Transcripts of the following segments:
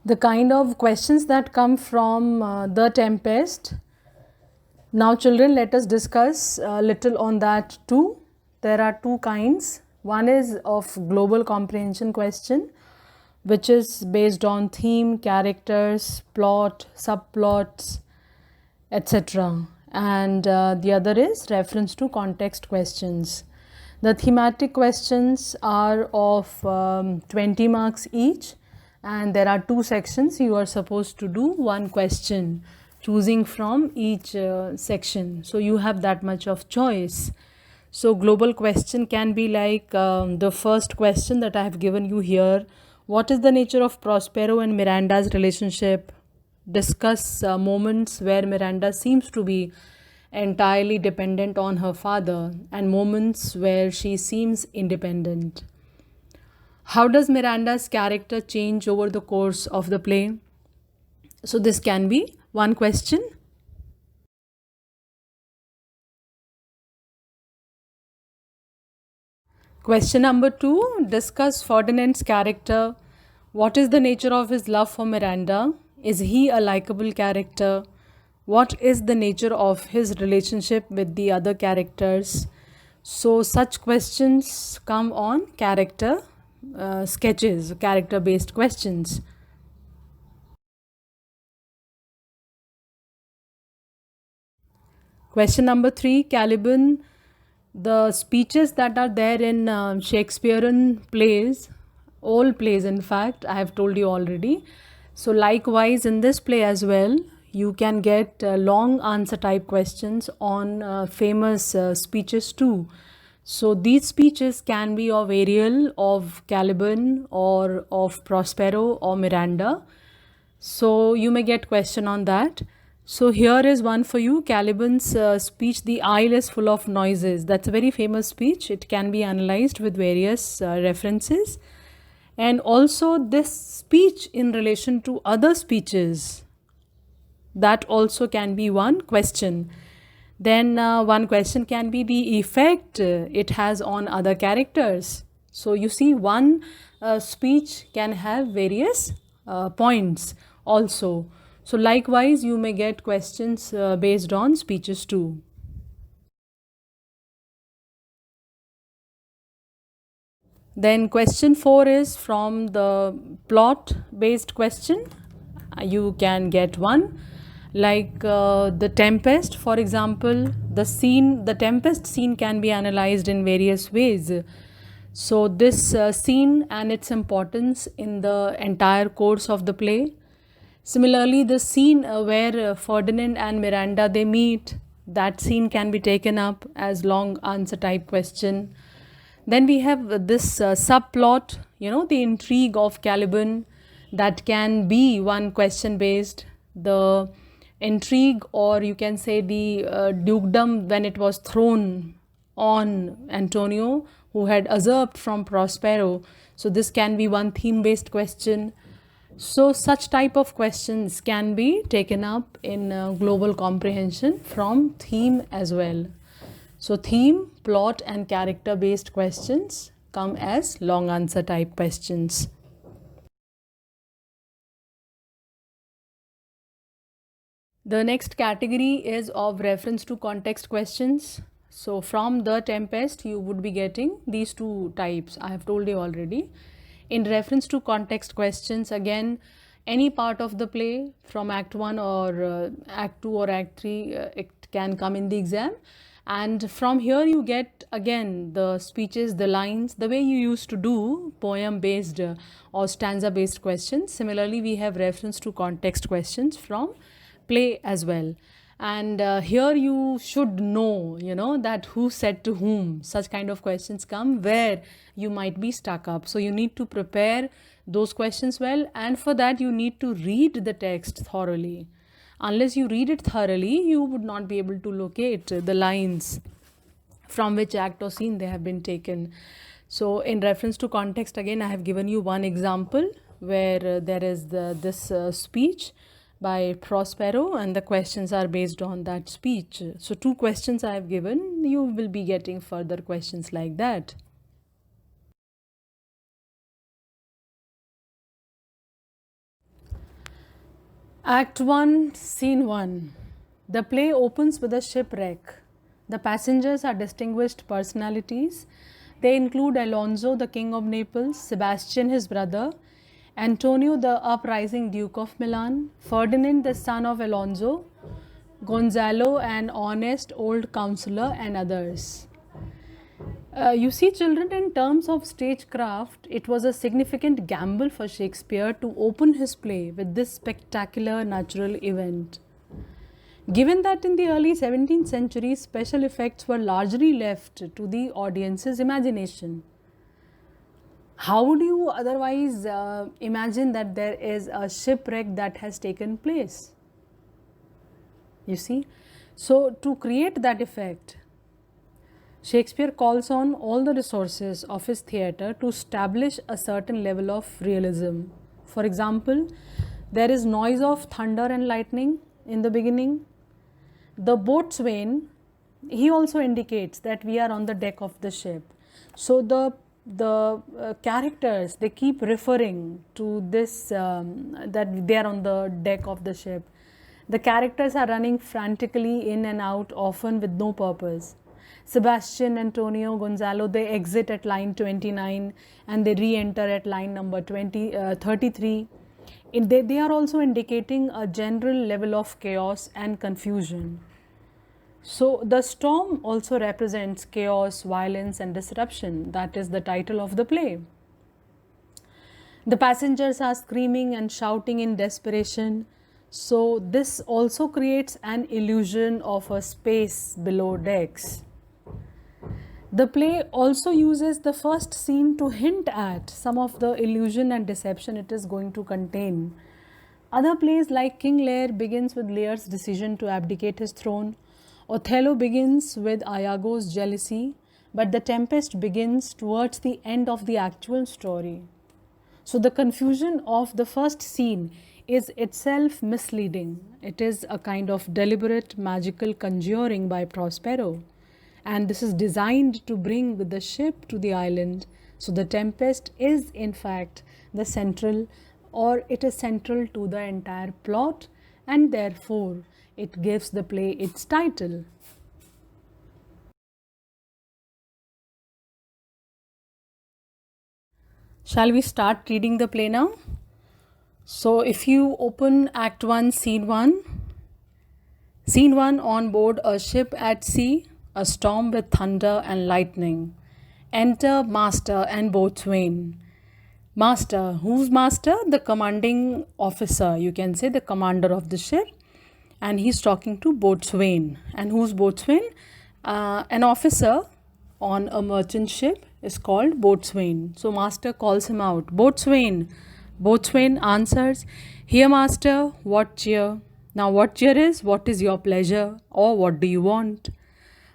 The kind of questions that come from The Tempest. Now, children, let us discuss a little on that too. There are two kinds. One is of global comprehension question, which is based on theme, characters, plot, subplots, etc. And the other is reference to context questions. The thematic questions are of 20 marks each, and there are two sections. You are supposed to do one question, choosing from each section. So you have that much of choice. So global question can be like the first question that I have given you here. What is the nature of Prospero and Miranda's relationship? Discuss moments where Miranda seems to be entirely dependent on her father and moments where she seems independent. How does Miranda's character change over the course of the play? So this can be one question. Question number 2, discuss Ferdinand's character. What is the nature of his love for Miranda? Is he a likable character? What is the nature of his relationship with the other characters? So such questions come on character sketches, character based questions. Question number 3, Caliban. The speeches that are there in Shakespearean plays, all plays in fact, I have told you already. So likewise in this play as well, you can get long answer type questions on famous speeches too. So these speeches can be of Ariel, of Caliban, or of Prospero or Miranda. So you may get question on that. So here is one for you, Caliban's speech, "The Isle is full of noises." That's a very famous speech. It can be analyzed with various references. And also this speech in relation to other speeches, that also can be one question. Then one question can be the effect it has on other characters. So you see, one speech can have various points also. So likewise, you may get questions based on speeches too. Then question 4 is from the plot based question. You can get one like the Tempest, for example. The Tempest scene can be analyzed in various ways. So this scene and its importance in the entire course of the play. Similarly, the scene where Ferdinand and Miranda they meet, that scene can be taken up as long answer type question. Then we have this subplot, the intrigue of Caliban, that can be one question based. The intrigue, or you can say the dukedom when it was thrown on Antonio, who had usurped from Prospero. So this can be one theme based question. So such type of questions can be taken up in global comprehension from theme as well. So theme, plot and character based questions come as long answer type questions. The next category is of reference to context questions. So from The Tempest, you would be getting these two types. I have told you already. In reference to context questions, again, any part of the play from Act 1 or Act 2 or Act 3, it can come in the exam. And from here you get again the speeches, the lines, the way you used to do poem based or stanza based questions. Similarly, we have reference to context questions from play as well. And here you should know, that who said to whom. Such kind of questions come where you might be stuck up. So you need to prepare those questions well, and for that you need to read the text thoroughly. Unless you read it thoroughly, you would not be able to locate the lines from which act or scene they have been taken. So in reference to context, again, I have given you one example where there is this speech by Prospero and the questions are based on that speech. So two questions I have given, you will be getting further questions like that. Act 1, Scene 1. The play opens with a shipwreck. The passengers are distinguished personalities. They include Alonso, the King of Naples, Sebastian, his brother, Antonio, the uprising Duke of Milan, Ferdinand, the son of Alonso, Gonzalo, an honest old counselor, and others. You see, children, in terms of stagecraft, it was a significant gamble for Shakespeare to open his play with this spectacular natural event. Given that in the early 17th century, special effects were largely left to the audience's imagination, how would you otherwise imagine that there is a shipwreck that has taken place? You see? So, to create that effect, Shakespeare calls on all the resources of his theatre to establish a certain level of realism. For example, there is noise of thunder and lightning in the beginning. The boatswain, he also indicates that we are on the deck of the ship. So the characters, they keep referring to this, that they are on the deck of the ship. The characters are running frantically in and out, often with no purpose. Sebastian, Antonio, Gonzalo, they exit at line 29 and they re-enter at line number 33. They are also indicating a general level of chaos and confusion. So the storm also represents chaos, violence and disruption. That is the title of the play. The passengers are screaming and shouting in desperation. So this also creates an illusion of a space below decks. The play also uses the first scene to hint at some of the illusion and deception it is going to contain. Other plays like King Lear begins with Lear's decision to abdicate his throne. Othello begins with Iago's jealousy, but The Tempest begins towards the end of the actual story. So the confusion of the first scene is itself misleading. It is a kind of deliberate magical conjuring by Prospero. And this is designed to bring the ship to the island. So the Tempest is in fact the central, or it is central to the entire plot, and therefore it gives the play its title. Shall we start reading the play now? So if you open Act 1, Scene 1. Scene 1, on board a ship at sea, a storm with thunder and lightning. Enter master and boatswain. Master, who's master? The commanding officer, you can say the commander of the ship. And he's talking to boatswain. And who's boatswain? An officer on a merchant ship is called boatswain. So master calls him out, boatswain. Boatswain answers, here master, what cheer? Now what cheer is, what is your pleasure, or what do you want?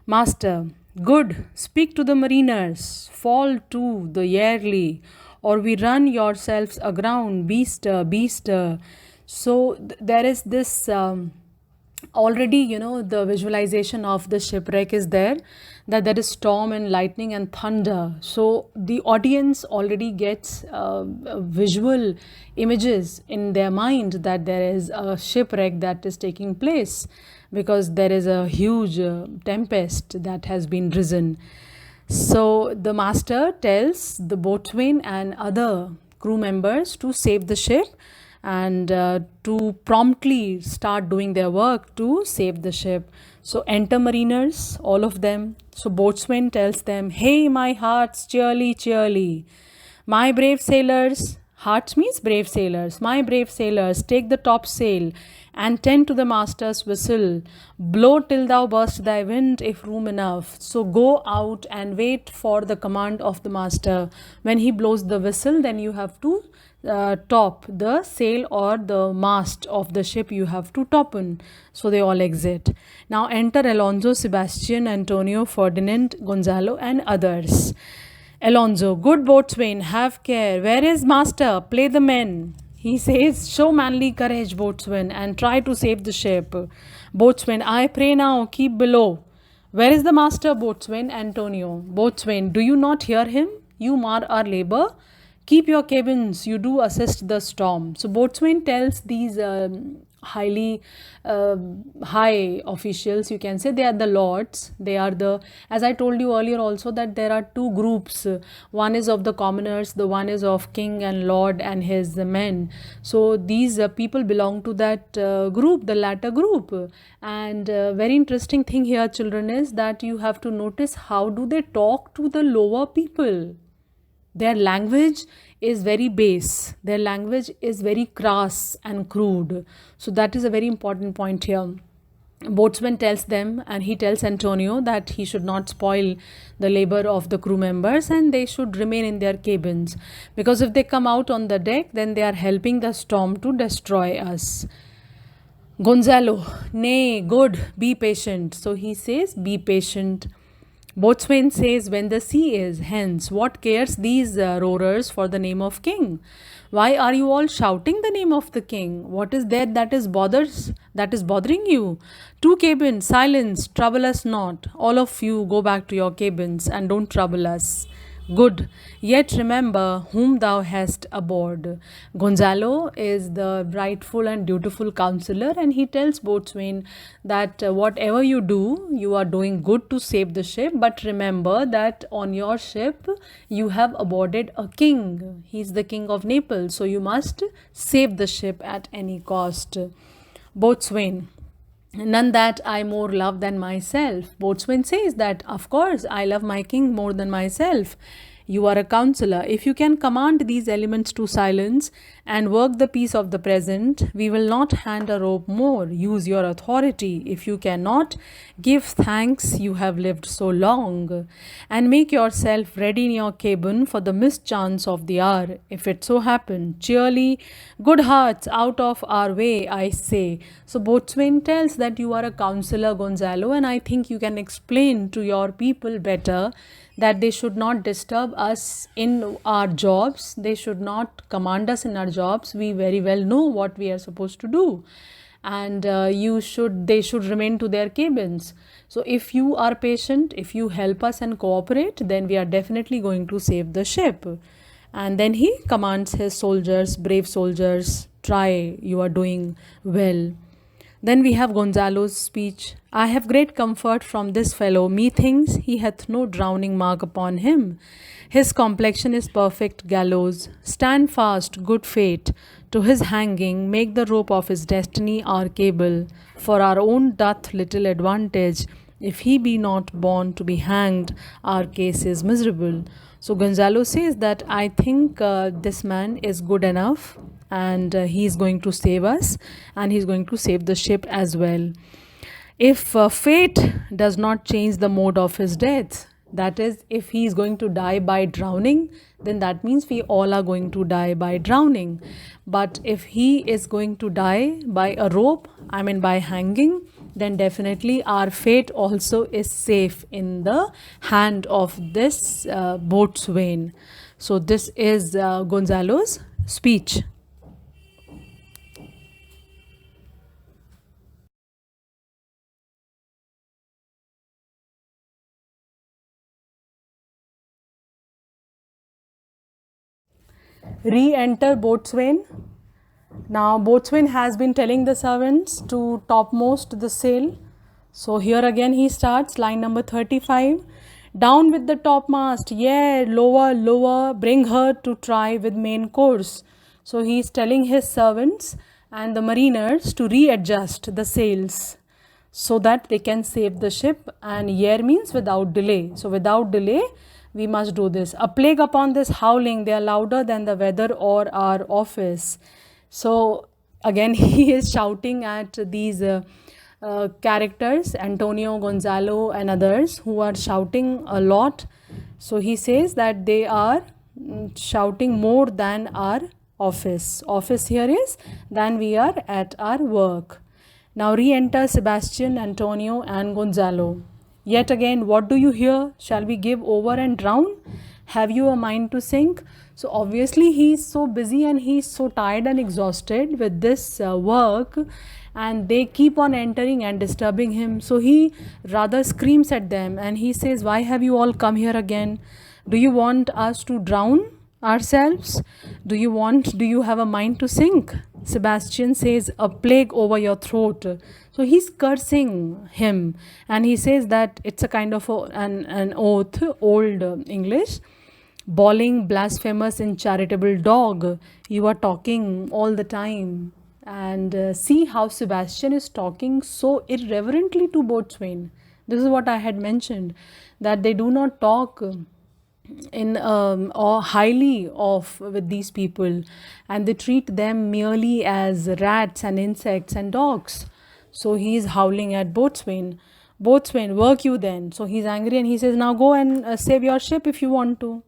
Master, good, speak to the mariners, fall to the yearly, or we run yourselves aground, beaster, beaster. So there is this already, the visualization of the shipwreck is there, that there is storm and lightning and thunder. So the audience already gets visual images in their mind that there is a shipwreck that is taking place, because there is a huge tempest that has been risen. So the master tells the boatswain and other crew members to save the ship and to promptly start doing their work to save the ship. So enter mariners, all of them. So boatswain tells them, hey my hearts, cheerly, cheerly. My brave sailors, hearts means brave sailors, my brave sailors, take the topsail and tend to the master's whistle. Blow till thou burst thy wind, if room enough. So go out and wait for the command of the master. When he blows the whistle, then you have to top the sail or the mast of the ship, you have to topple. So they all exit. Now enter Alonso, Sebastian, Antonio, Ferdinand, Gonzalo and others. Alonso, good boatswain, have care. Where is master? Play the men. He says, show manly courage, boatswain, and try to save the ship. Boatswain, I pray now, keep below. Where is the master, boatswain? Antonio, boatswain, do you not hear him? You mar our labor. Keep your cabins, you do assist the storm. So boatswain tells these highly uh, high officials, you can say. They are the lords. They are the, as I told you earlier also, that there are two groups. One is of the commoners, the one is of king and lord and his men. So these people belong to that group, the latter group. And very interesting thing here, children, is that you have to notice how do they talk to the lower people. Their language is very base, their language is very crass and crude. So that is a very important point here. Boatswain tells them, and he tells Antonio that he should not spoil the labor of the crew members and they should remain in their cabins, because if they come out on the deck, then they are helping the storm to destroy us. Gonzalo, nay, good, be patient. So he says, be patient. Boatswain says, when the sea is, hence, what cares these roarers for the name of king? Why are you all shouting the name of the king? What is there that is bothering you? Two cabins, silence, trouble us not. All of you go back to your cabins and don't trouble us. Good. Yet remember whom thou hast aboard. Gonzalo is the rightful and dutiful counselor, and he tells Boatswain that whatever you do, you are doing good to save the ship. But remember that on your ship, you have aboarded a king. He is the king of Naples, so you must save the ship at any cost. Boatswain, none that I more love than myself. Boatswain says that, of course, I love my king more than myself. You are a counselor. If you can command these elements to silence and work the peace of the present, we will not hand a rope more. Use your authority. If you cannot, give thanks you have lived so long, and make yourself ready in your cabin for the mischance of the hour, if it so happen. Cheerly, good hearts, out of our way, I say. So Boatswain tells that you are a counselor, Gonzalo, and I think you can explain to your people better that they should not disturb us in our jobs. They should not command us in our jobs. We very well know what we are supposed to do, and they should remain to their cabins. So if you are patient, if you help us and cooperate, then we are definitely going to save the ship. And then he commands his soldiers, brave soldiers, try, you are doing well. Then we have Gonzalo's speech. I have great comfort from this fellow. Methinks he hath no drowning mark upon him. His complexion is perfect gallows. Stand fast, good fate. To his hanging, make the rope of his destiny our cable. For our own doth little advantage. If he be not born to be hanged, our case is miserable. So Gonzalo says that I think this man is good enough, and he is going to save us, and he is going to save the ship as well. If fate does not change the mode of his death, that is, if he is going to die by drowning, then that means we all are going to die by drowning. But if he is going to die by a rope, I mean by hanging, then definitely our fate also is safe in the hand of this boatswain. So this is Gonzalo's speech. Re-enter Boatswain. Now Boatswain has been telling the servants to topmost the sail. So here again he starts, line number 35. Down with the topmast, yeah, lower, lower, bring her to try with main course. So he is telling his servants and the mariners to readjust the sails so that they can save the ship, and year means without delay. So without delay, we must do this. A plague upon this howling, they are louder than the weather or our office. So again he is shouting at these characters, Antonio, Gonzalo and others, who are shouting a lot. So he says that they are shouting more than our office. Office here is than we are at our work. Now re-enter Sebastian, Antonio and Gonzalo. Yet again, what do you hear? Shall we give over and drown? Have you a mind to sink? So obviously he is so busy and he is so tired and exhausted with this work, and they keep on entering and disturbing him. So he rather screams at them and he says, why have you all come here again? Do you want us to drown ourselves? Do you have a mind to sink? Sebastian says, a plague over your throat. So he's cursing him, and he says that it's a kind of an oath, old English. Bawling, blasphemous, and charitable dog. You are talking all the time. And see how Sebastian is talking so irreverently to Boatswain. This is what I had mentioned, that they do not talk in or highly of with these people, and they treat them merely as rats and insects and dogs. So he is howling at Boatswain. Boatswain, work you then. So he's angry and he says, now go and save your ship if you want to.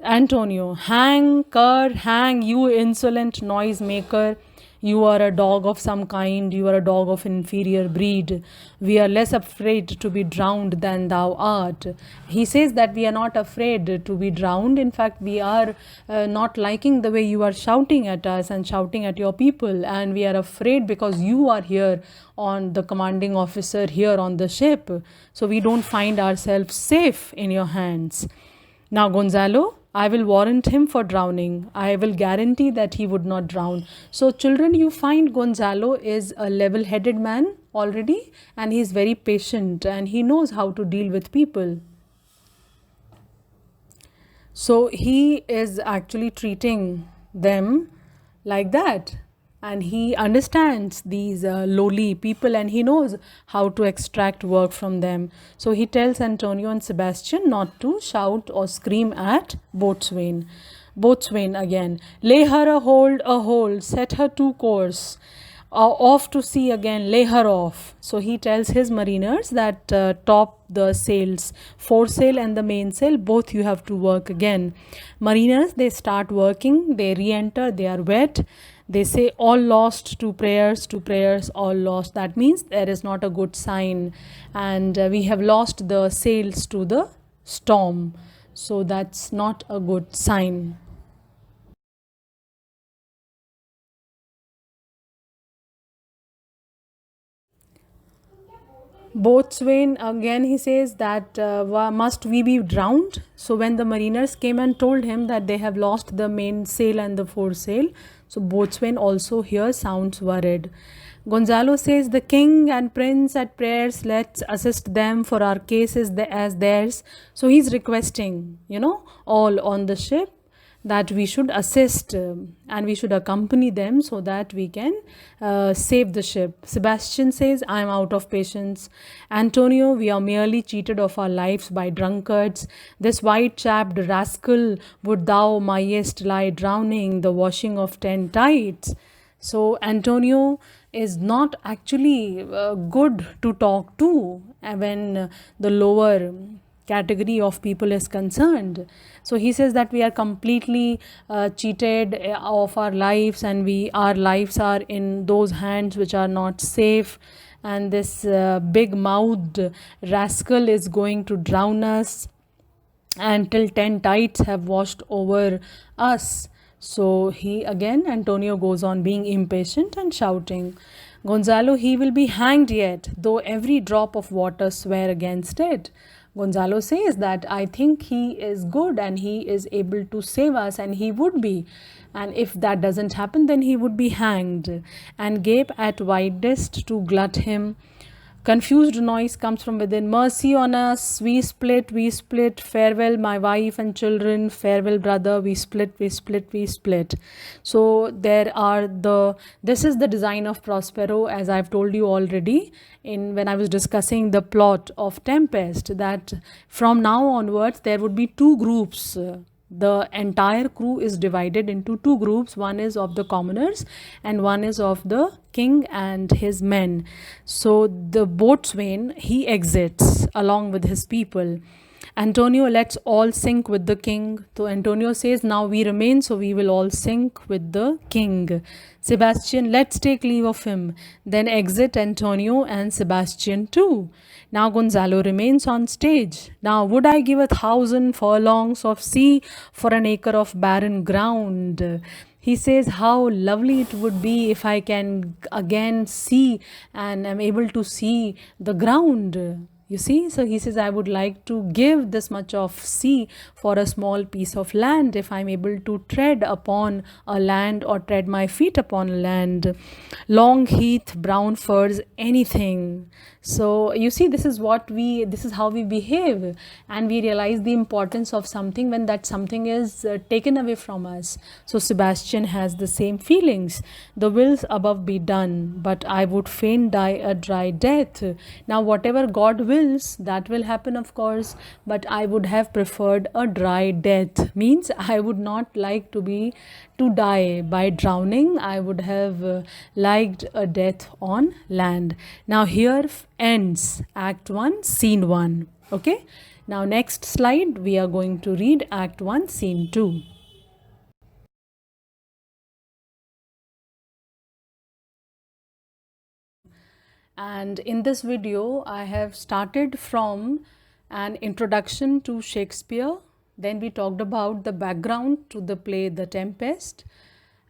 Antonio, hang, cur, hang, you insolent noise maker. You are a dog of some kind. You are a dog of inferior breed. We are less afraid to be drowned than thou art. He says that we are not afraid to be drowned. In fact, we are not liking the way you are shouting at us and shouting at your people. And we are afraid because you are here on the commanding officer here on the ship. So we don't find ourselves safe in your hands. Now, Gonzalo, I will warrant him for drowning. I will guarantee that he would not drown. So, children, you find Gonzalo is a level headed man already, and he is very patient and he knows how to deal with people. So, he is actually treating them like that, and he understands these lowly people and he knows how to extract work from them. So he tells Antonio and Sebastian not to shout or scream at Boatswain. Boatswain again, lay her a hold, set her to course. Off to sea again, lay her off. So he tells his mariners that top the sails, foresail and the mainsail, both you have to work again. Mariners, they start working, they re-enter, they are wet. They say all lost, to prayers, all lost. That means there is not a good sign, and we have lost the sails to the storm. So that's not a good sign. Boatswain again, he says that must we be drowned? So when the mariners came and told him that they have lost the mainsail and the foresail, so Boatswain also here sounds worried. Gonzalo says, the king and prince at prayers, let's assist them, for our case is as theirs. So he's requesting, all on the ship that we should assist and we should accompany them so that we can save the ship. Sebastian says, I am out of patience. Antonio, we are merely cheated of our lives by drunkards. This white-chapped rascal, would thou mayest lie drowning, the washing of 10 tides. So Antonio is not actually good to talk to when the lower category of people is concerned. So he says that we are completely cheated of our lives, and our lives are in those hands which are not safe, and this big mouthed rascal is going to drown us until 10 tides have washed over us. So he again, Antonio goes on being impatient and shouting, Gonzalo, he will be hanged yet, though every drop of water swear against it. Gonzalo says that I think he is good and he is able to save us, and he would be. And if that doesn't happen, then he would be hanged. And gape at widest to glut him. Confused noise comes from within. Mercy on us, we split, we split. Farewell, my wife and children. Farewell, brother, we split, we split, we split. So this is the design of Prospero, as I've told you already when I was discussing the plot of Tempest, that from now onwards there would be two groups. The entire crew is divided into two groups. One is of the commoners and one is of the king and his men. So the boatswain, he exits along with his people. Antonio, let's all sink with the king. So Antonio says, now we remain, so we will all sink with the king. Sebastian, let's take leave of him. Then exit Antonio and Sebastian too. Now Gonzalo remains on stage. Now would I give 1,000 furlongs of sea for an acre of barren ground? He says how lovely it would be if I can again see and am able to see the ground. You see, so he says, I would like to give this much of sea for a small piece of land. If I'm able to tread upon a land or tread my feet upon land, long heath, brown furs, anything. So you see, this is how we behave, and we realize the importance of something when that something is taken away from us. So Sebastian has the same feelings. The wills above be done, but I would fain die a dry death. Now, whatever God wills, that will happen, of course, but I would have preferred a dry death. Means I would not like to die by drowning. I would have liked a death on land. Now, here ends Act 1, Scene 1. Okay. Now, next slide, we are going to read Act 1, Scene 2. And in this video, I have started from an introduction to Shakespeare. Then we talked about the background to the play The Tempest.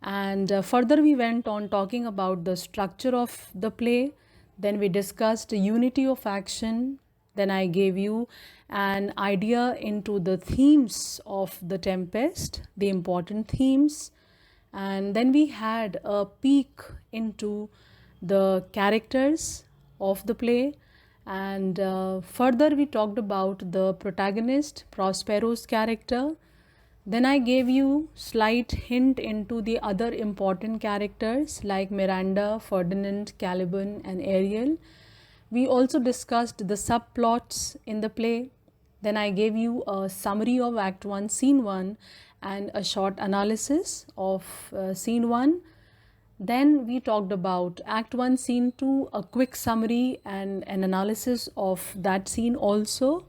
And further we went on talking about the structure of the play. Then we discussed unity of action. Then I gave you an idea into the themes of The Tempest, the important themes. And then we had a peek into the characters of the play, and further we talked about the protagonist Prospero's character. Then I gave you slight hint into the other important characters like Miranda, Ferdinand, Caliban and Ariel. We also discussed the subplots in the play. Then I gave you a summary of Act 1, Scene 1 and a short analysis of Scene 1. Then we talked about Act 1, Scene 2, a quick summary and an analysis of that scene also.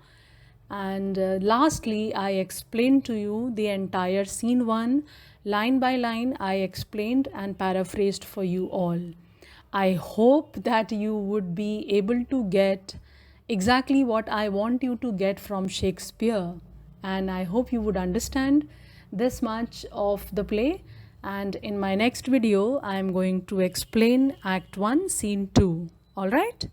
And lastly, I explained to you the entire Scene 1, line by line. I explained and paraphrased for you all. I hope that you would be able to get exactly what I want you to get from Shakespeare. And I hope you would understand this much of the play. And in my next video, I am going to explain Act 1, Scene 2. All right?